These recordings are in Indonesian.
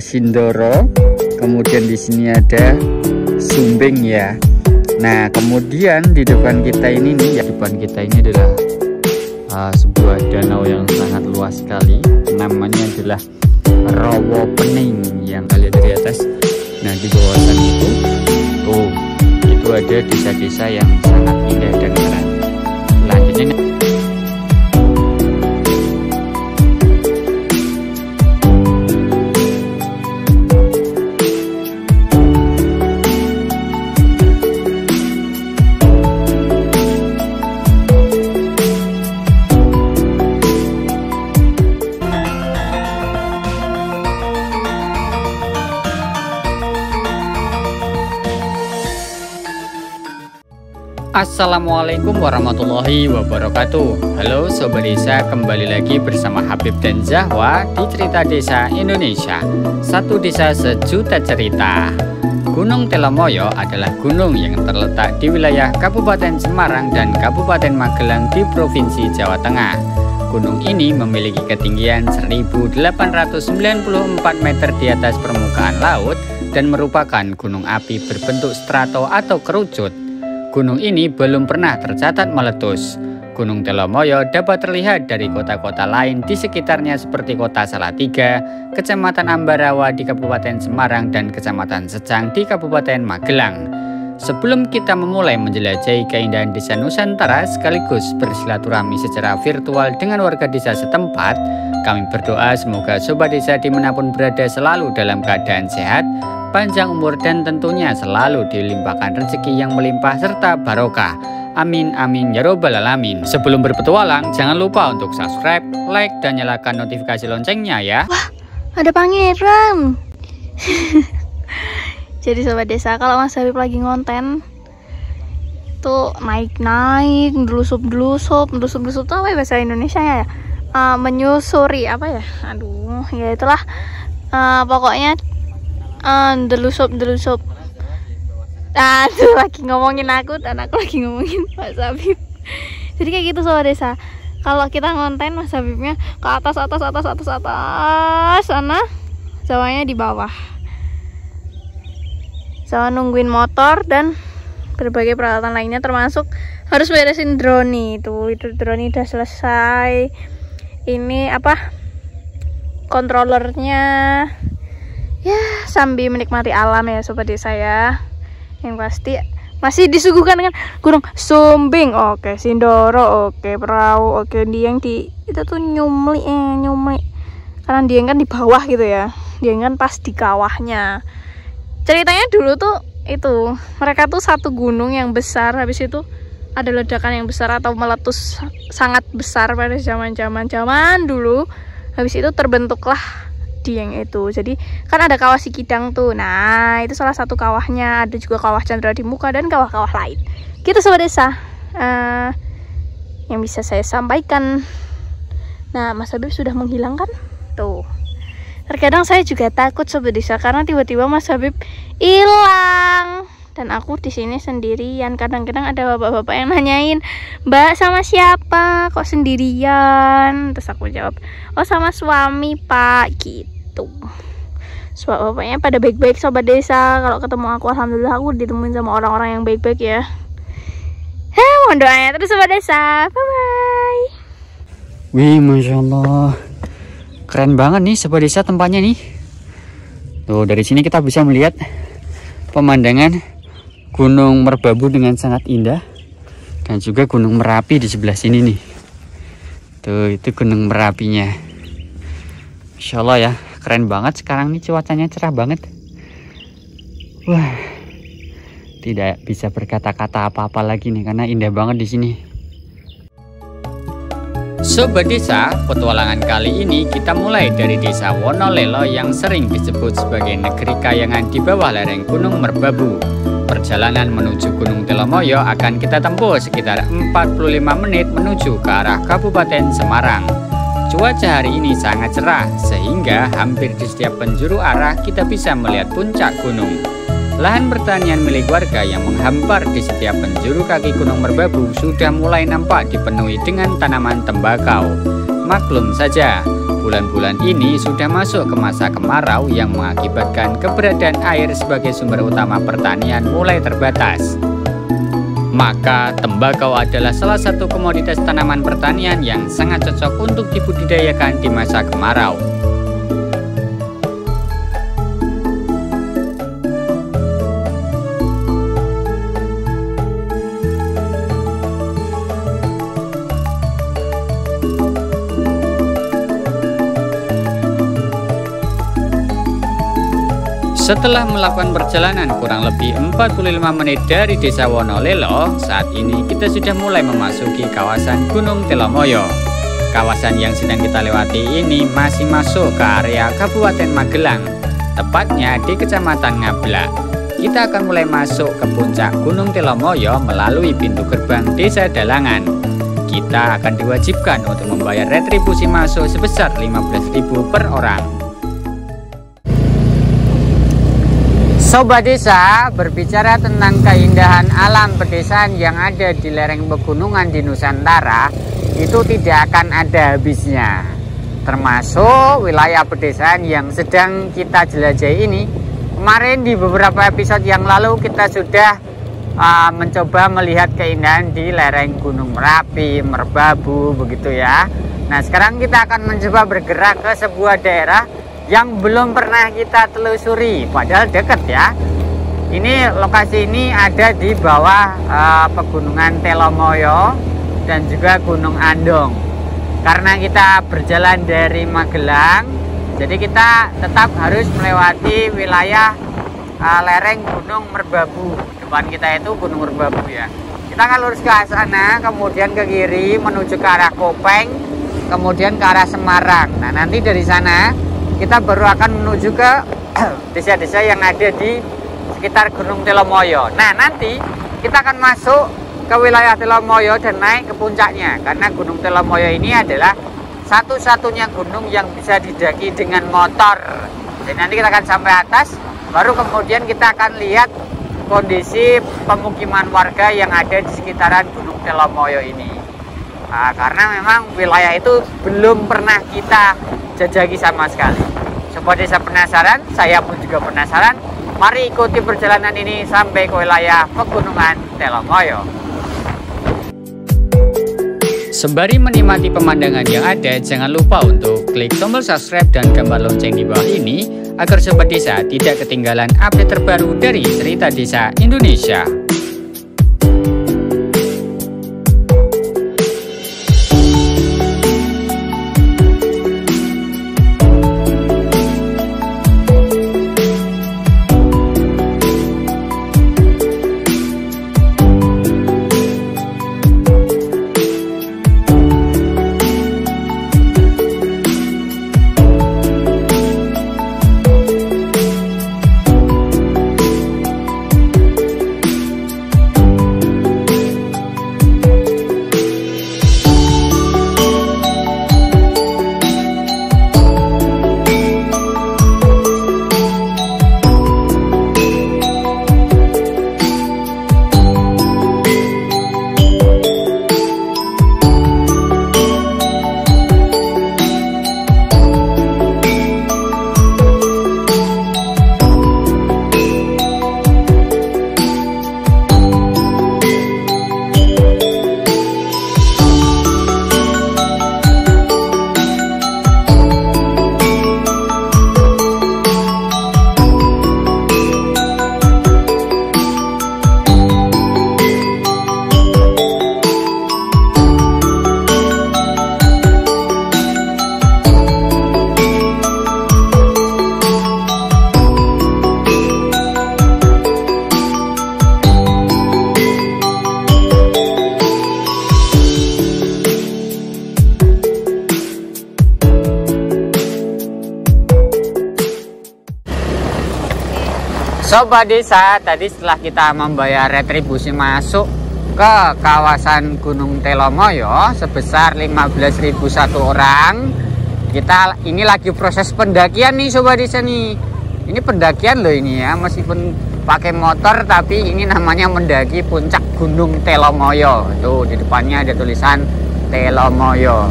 Sindoro, kemudian di sini ada Sumbing ya. Nah, kemudian di depan kita ini nih, depan kita ini adalah sebuah danau yang sangat luas sekali. Namanya adalah Rawa Pening yang kalian dari atas. Nah, di bawah sana itu ada desa-desa yang sangat indah dan keren. Selanjutnya Assalamualaikum warahmatullahi wabarakatuh. Halo Sobat Desa, kembali lagi bersama Habib dan Zahwa di Cerita Desa Indonesia. Satu desa sejuta cerita. Gunung Telomoyo adalah gunung yang terletak di wilayah Kabupaten Semarang dan Kabupaten Magelang di Provinsi Jawa Tengah. Gunung ini memiliki ketinggian 1894 meter di atas permukaan laut dan merupakan gunung api berbentuk strato atau kerucut. Gunung ini belum pernah tercatat meletus. Gunung Telomoyo dapat terlihat dari kota-kota lain di sekitarnya seperti kota Salatiga, Kecamatan Ambarawa di Kabupaten Semarang, dan Kecamatan Secang di Kabupaten Magelang. Sebelum kita memulai menjelajahi keindahan desa Nusantara sekaligus bersilaturahmi secara virtual dengan warga desa setempat, kami berdoa semoga Sobat Desa dimanapun berada selalu dalam keadaan sehat, panjang umur, dan tentunya selalu dilimpahkan rezeki yang melimpah serta barokah. Amin amin ya robbal alamin. Sebelum berpetualang, jangan lupa untuk subscribe, like, dan nyalakan notifikasi loncengnya ya. Wah, ada pangeran. Jadi Sobat Desa, kalau Mas Habib lagi ngonten tuh naik-naik, delusup-delusup tuh apa ya bahasa Indonesia ya? Menyusuri apa ya? Aduh, ya itulah. Pokoknya delusup. Tuh lagi ngomongin aku dan aku lagi ngomongin Mas Habib. Jadi kayak gitu Sobat Desa. Kalau kita ngonten Mas Habibnya ke atas sana, Zawanya di bawah. Zawa nungguin motor dan berbagai peralatan lainnya, termasuk harus beresin drone itu drone udah selesai. Ini apa? Kontrolernya. Ya, sambil menikmati alam ya Sobat Desa ya. Yang pasti masih disuguhkan dengan Gunung Sumbing, oke, Sindoro, oke, Perahu, oke, Dieng di itu tuh nyumli. Karena Dieng kan di bawah gitu ya. Dieng kan pas di kawahnya. Ceritanya dulu tuh itu mereka tuh satu gunung yang besar, habis itu ada ledakan yang besar atau meletus sangat besar pada zaman dulu. Habis itu terbentuklah Dieng itu. Jadi kan ada kawah Sikidang tuh. Nah, itu salah satu kawahnya. Ada juga kawah Candra di Muka dan kawah-kawah lain. Gitu Sobat Desa. Yang bisa saya sampaikan. Nah, Mas Habib sudah menghilangkan tuh. Terkadang saya juga takut Sobat Desa karena tiba-tiba Mas Habib hilang dan aku di sini sendirian. Kadang-kadang ada bapak-bapak yang nanyain, "Mbak sama siapa? Kok sendirian?" Terus aku jawab, "Oh, sama suami, Pak." Gitu. Bapaknya pada baik-baik Sobat Desa. Kalau ketemu aku, alhamdulillah aku ditemuin sama orang-orang yang baik-baik ya. Mohon doanya terus Sobat Desa. Bye-bye. Wih, Masya Allah, keren banget nih Sobat Desa tempatnya nih. Tuh, dari sini kita bisa melihat pemandangan Gunung Merbabu dengan sangat indah, dan juga Gunung Merapi di sebelah sini nih. Tuh, itu Gunung Merapinya. Masya Allah ya, keren banget. Sekarang nih cuacanya cerah banget. Wah, tidak bisa berkata-kata apa-apa lagi nih karena indah banget di sini. Sobat Desa, petualangan kali ini kita mulai dari desa Wonolelo yang sering disebut sebagai negeri kayangan di bawah lereng Gunung Merbabu. Perjalanan menuju Gunung Telomoyo akan kita tempuh sekitar 45 menit menuju ke arah Kabupaten Semarang. Cuaca hari ini sangat cerah sehingga hampir di setiap penjuru arah kita bisa melihat puncak gunung. Lahan pertanian milik warga yang menghampar di setiap penjuru kaki Gunung Merbabu sudah mulai nampak dipenuhi dengan tanaman tembakau. Maklum saja, bulan-bulan ini sudah masuk ke masa kemarau yang mengakibatkan keberadaan air sebagai sumber utama pertanian mulai terbatas. Maka tembakau adalah salah satu komoditas tanaman pertanian yang sangat cocok untuk dibudidayakan di masa kemarau. Setelah melakukan perjalanan kurang lebih 45 menit dari Desa Wonolelo, saat ini kita sudah mulai memasuki kawasan Gunung Telomoyo. Kawasan yang sedang kita lewati ini masih masuk ke area Kabupaten Magelang, tepatnya di Kecamatan Ngablak. Kita akan mulai masuk ke puncak Gunung Telomoyo melalui pintu gerbang Desa Dalangan. Kita akan diwajibkan untuk membayar retribusi masuk sebesar 15.000 per orang. Sobat Desa, berbicara tentang keindahan alam pedesaan yang ada di lereng pegunungan di Nusantara, itu tidak akan ada habisnya. Termasuk wilayah pedesaan yang sedang kita jelajahi ini. Kemarin di beberapa episode yang lalu kita sudah mencoba melihat keindahan di lereng Gunung Merapi, Merbabu, begitu ya. Nah, sekarang kita akan mencoba bergerak ke sebuah daerah yang belum pernah kita telusuri, padahal dekat ya. Ini lokasi ini ada di bawah pegunungan Telomoyo dan juga Gunung Andong. Karena kita berjalan dari Magelang, jadi kita tetap harus melewati wilayah lereng Gunung Merbabu. Depan kita itu Gunung Merbabu ya. Kita akan lurus ke sana, kemudian ke kiri menuju ke arah Kopeng, kemudian ke arah Semarang. Nah, nanti dari sana kita baru akan menuju ke desa-desa yang ada di sekitar Gunung Telomoyo. Nah, nanti kita akan masuk ke wilayah Telomoyo dan naik ke puncaknya. Karena Gunung Telomoyo ini adalah satu-satunya gunung yang bisa didaki dengan motor. Jadi nanti kita akan sampai atas, baru kemudian kita akan lihat kondisi pemukiman warga yang ada di sekitaran Gunung Telomoyo ini. Karena memang wilayah itu belum pernah kita jajaki sama sekali. Sobat Desa penasaran, saya pun juga penasaran. Mari ikuti perjalanan ini sampai ke wilayah pegunungan Telomoyo. Sembari menikmati pemandangan yang ada, jangan lupa untuk klik tombol subscribe dan gambar lonceng di bawah ini agar Sobat Desa tidak ketinggalan update terbaru dari Cerita Desa Indonesia. Sobat Desa, tadi setelah kita membayar retribusi masuk ke kawasan Gunung Telomoyo sebesar 15.000 satu orang, kita ini lagi proses pendakian nih Sobat Desa nih. Ini pendakian loh ini ya, meskipun pakai motor tapi ini namanya mendaki puncak Gunung Telomoyo. Tuh di depannya ada tulisan Telomoyo.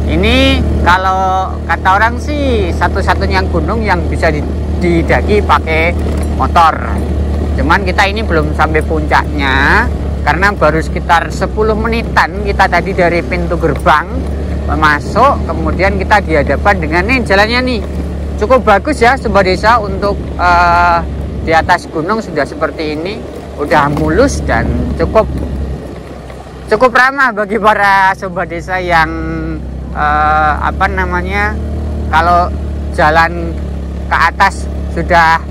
Ini kalau kata orang sih satu-satunya gunung yang bisa didaki pakai motor. Cuman kita ini belum sampai puncaknya karena baru sekitar 10 menitan kita tadi dari pintu gerbang masuk, kemudian kita dihadapan dengan nih jalannya nih. Cukup bagus ya Sobat Desa, untuk di atas gunung sudah seperti ini, udah mulus dan cukup ramah bagi para Sobat Desa yang kalau jalan ke atas sudah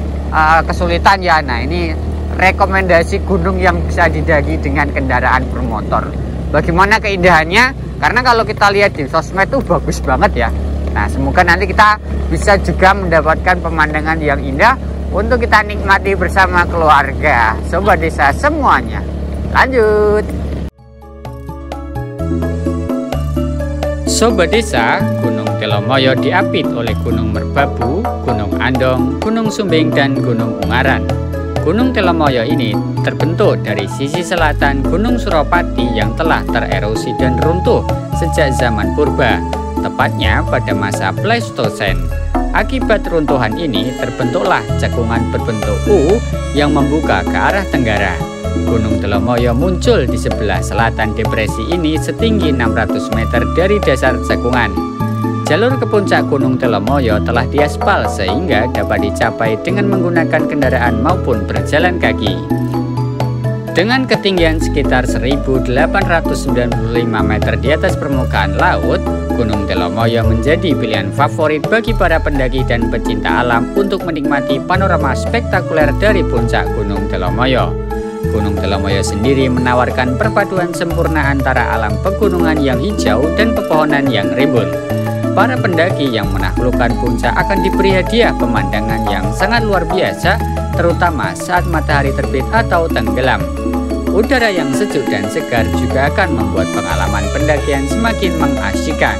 kesulitan ya. Nah, ini rekomendasi gunung yang bisa didaki dengan kendaraan bermotor. Bagaimana keindahannya? Karena kalau kita lihat di sosmed tuh bagus banget ya. Nah, semoga nanti kita bisa juga mendapatkan pemandangan yang indah untuk kita nikmati bersama keluarga Sobat Desa semuanya. Lanjut. Sobat Desa, Gunung Telomoyo diapit oleh Gunung Merbabu, Gunung Andong, Gunung Sumbing, dan Gunung Ungaran. Gunung Telomoyo ini terbentuk dari sisi selatan Gunung Suropati yang telah tererosi dan runtuh sejak zaman purba, tepatnya pada masa Pleistosen. Akibat runtuhan ini terbentuklah cekungan berbentuk U yang membuka ke arah tenggara. Gunung Telomoyo muncul di sebelah selatan depresi ini setinggi 600 meter dari dasar cekungan. Jalur ke puncak Gunung Telomoyo telah diaspal sehingga dapat dicapai dengan menggunakan kendaraan maupun berjalan kaki. Dengan ketinggian sekitar 1895 meter di atas permukaan laut, Gunung Telomoyo menjadi pilihan favorit bagi para pendaki dan pecinta alam untuk menikmati panorama spektakuler dari puncak Gunung Telomoyo. Gunung Telomoyo sendiri menawarkan perpaduan sempurna antara alam pegunungan yang hijau dan pepohonan yang rimbun. Para pendaki yang menaklukkan puncak akan diberi hadiah pemandangan yang sangat luar biasa, terutama saat matahari terbit atau tenggelam. Udara yang sejuk dan segar juga akan membuat pengalaman pendakian semakin mengasyikkan.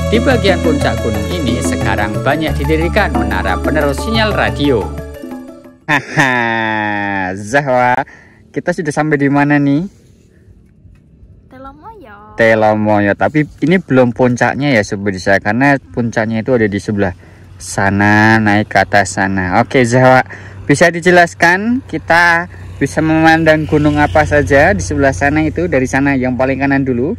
Di bagian puncak gunung ini sekarang banyak didirikan menara penerus sinyal radio. Haha, Zahwa, kita sudah sampai di mana nih? Telomoyo, tapi ini belum puncaknya ya Sobat Desa, karena puncaknya itu ada di sebelah sana, naik ke atas sana. Oke Zahwa, bisa dijelaskan kita bisa memandang gunung apa saja di sebelah sana itu? Dari sana yang paling kanan dulu,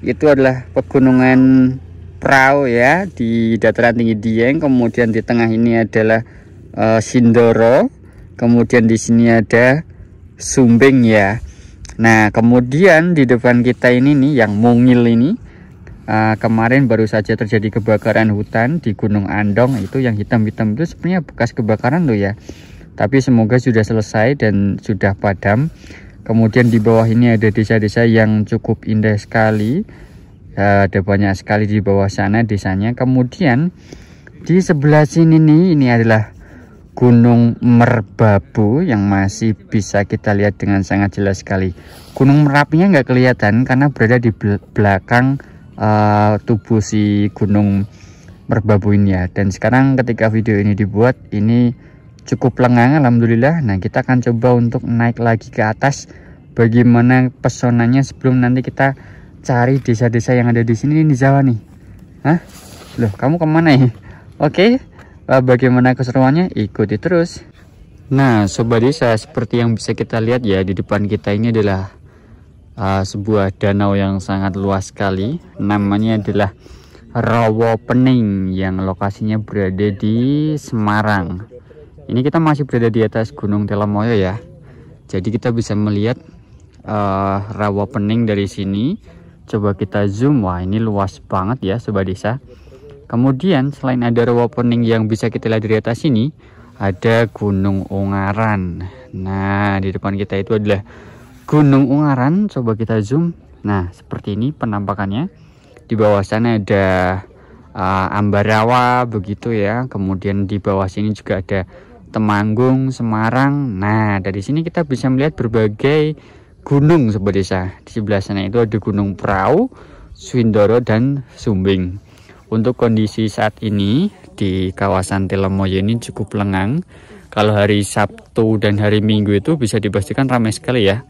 itu adalah pegunungan Prau ya, di dataran tinggi Dieng. Kemudian di tengah ini adalah Sindoro, kemudian di sini ada Sumbing ya. Nah, kemudian di depan kita ini nih yang mungil ini, kemarin baru saja terjadi kebakaran hutan di Gunung Andong. Itu yang hitam-hitam itu sebenarnya bekas kebakaran loh ya, tapi semoga sudah selesai dan sudah padam. Kemudian di bawah ini ada desa-desa yang cukup indah sekali, ada banyak sekali di bawah sana desanya. Kemudian di sebelah sini nih, ini adalah Gunung Merbabu yang masih bisa kita lihat dengan sangat jelas sekali. Gunung Merapinya nggak kelihatan karena berada di belakang tubuh si Gunung Merbabu ini ya. Dan sekarang ketika video ini dibuat, ini cukup lengang alhamdulillah. Nah, kita akan coba untuk naik lagi ke atas. Bagaimana pesonanya sebelum nanti kita cari desa-desa yang ada di sini. Ini Jawa nih. Hah? Loh, kamu kemana ya? Oke. Bagaimana keseruannya? Ikuti terus. Nah Sobat Desa, seperti yang bisa kita lihat ya, di depan kita ini adalah sebuah danau yang sangat luas sekali. Namanya adalah Rawa Pening yang lokasinya berada di Semarang. Ini kita masih berada di atas Gunung Telomoyo ya. Jadi kita bisa melihat Rawa Pening dari sini. Coba kita zoom. Wah, ini luas banget ya Sobat Desa. Kemudian selain ada Rawa Pening yang bisa kita lihat dari atas ini, ada Gunung Ungaran. Nah, di depan kita itu adalah Gunung Ungaran. Coba kita zoom. Nah, seperti ini penampakannya. Di bawah sana ada Ambarawa begitu ya. Kemudian di bawah sini juga ada Temanggung, Semarang. Nah, dari sini kita bisa melihat berbagai gunung Sobat Desa. Di sebelah sana itu ada Gunung Prau, Sindoro, dan Sumbing. Untuk kondisi saat ini di kawasan Telomoyo ini cukup lengang. Kalau hari Sabtu dan hari Minggu itu bisa dipastikan ramai sekali ya.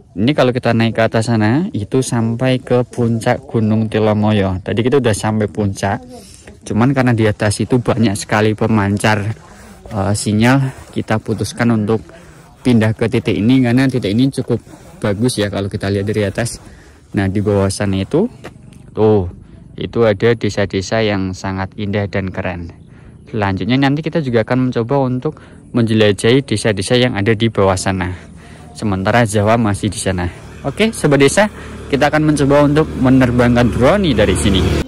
Ini kalau kita naik ke atas sana itu sampai ke puncak Gunung Telomoyo. Tadi kita udah sampai puncak, cuman karena di atas itu banyak sekali pemancar sinyal, kita putuskan untuk pindah ke titik ini karena titik ini cukup bagus ya kalau kita lihat dari atas. Nah, di bawah sana itu tuh, itu ada desa-desa yang sangat indah dan keren. Selanjutnya nanti kita juga akan mencoba untuk menjelajahi desa-desa yang ada di bawah sana. Sementara Jawa masih di sana. Oke, sobat desa, kita akan mencoba untuk menerbangkan drone dari sini.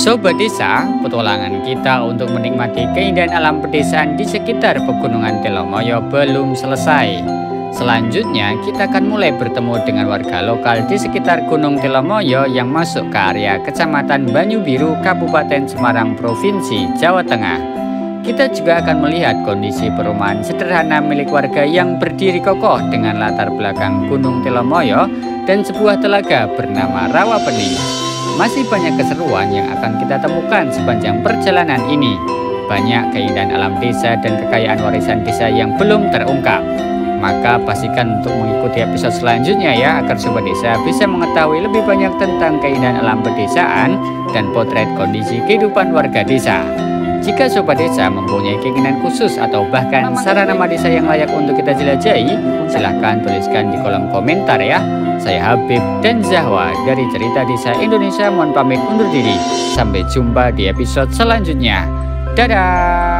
Sobat desa, petualangan kita untuk menikmati keindahan alam pedesaan di sekitar Pegunungan Telomoyo belum selesai. Selanjutnya, kita akan mulai bertemu dengan warga lokal di sekitar Gunung Telomoyo yang masuk ke area Kecamatan Banyubiru, Kabupaten Semarang, Provinsi Jawa Tengah. Kita juga akan melihat kondisi perumahan sederhana milik warga yang berdiri kokoh dengan latar belakang Gunung Telomoyo dan sebuah telaga bernama Rawa Pening. Masih banyak keseruan yang akan kita temukan sepanjang perjalanan ini. Banyak keindahan alam desa dan kekayaan warisan desa yang belum terungkap. Maka pastikan untuk mengikuti episode selanjutnya ya, agar sobat desa bisa mengetahui lebih banyak tentang keindahan alam pedesaan dan potret kondisi kehidupan warga desa. Jika sobat desa mempunyai keinginan khusus atau bahkan saran nama desa yang layak untuk kita jelajahi, silahkan tuliskan di kolom komentar ya. Saya Habib dan Zahwa dari Cerita Desa Indonesia mohon pamit undur diri. Sampai jumpa di episode selanjutnya. Dadah.